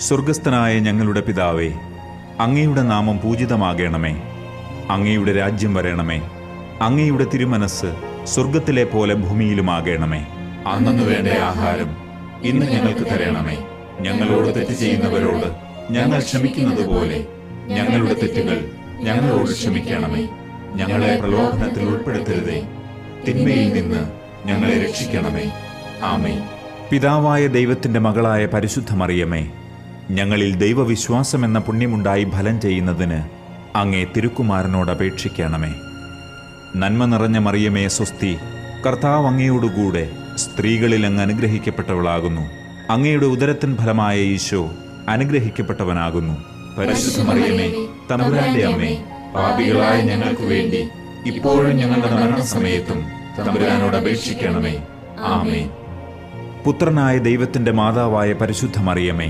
സ്വർഗസ്ഥനായ ഞങ്ങളുടെ പിതാവേ, അങ്ങയുടെ നാമം പൂജിതമാകണമേ. അങ്ങയുടെ രാജ്യം വരണമേ. അങ്ങയുടെ തിരുമനസ് സ്വർഗത്തിലെ പോലെ ഭൂമിയിലുമാകണമേ. അന്നു വേണ്ട ആഹാരം ഇന്ന് ഞങ്ങൾക്ക് തരണമേ. ഞങ്ങളോട് തെറ്റ് ചെയ്യുന്നവരോട് ഞങ്ങൾ ക്ഷമിക്കുന്നത് പോലെ ഞങ്ങളുടെ തെറ്റുകൾ ഞങ്ങളോട് ക്ഷമിക്കണമേ. ഞങ്ങളെ പ്രലോഭനത്തിൽ ഉൾപ്പെടുത്തരുതേ, തിന്മയിൽ നിന്ന് ഞങ്ങളെ രക്ഷിക്കണമേ. ആമേൻ. പിതാവായ ദൈവത്തിന്റെ മകളായ പരിശുദ്ധ മറിയമേ, ഞങ്ങളിൽ ദൈവവിശ്വാസമെന്ന പുണ്യമുണ്ടായി ഫലം ചെയ്യുന്നതിന് അങ്ങേ തിരുക്കുമാരനോട് അപേക്ഷിക്കണമേ. നന്മ നിറഞ്ഞ മറിയമേ സ്വസ്തി, കർത്താവ് അങ്ങയോടുകൂടെ സ്ത്രീകളിൽ അങ്ങ് അനുഗ്രഹിക്കപ്പെട്ടവളാകുന്നു. അങ്ങയുടെ ഉദരത്തിൻ ഫലമായ ഈശോ അനുഗ്രഹിക്കപ്പെട്ടവനാകുന്നു. പരിശുദ്ധ മറിയമേ, തമ്പുരാന്റെ അമ്മേ, പാപികളായ ഞങ്ങൾക്ക് വേണ്ടി ഇപ്പോഴും ഞങ്ങളുടെ മരണസമയത്തും തമ്പുരാനോട് അപേക്ഷിക്കണമേ. ആമേൻ. പുത്രനായ ദൈവത്തിന്റെ മാതാവായ പരിശുദ്ധ മറിയമേ,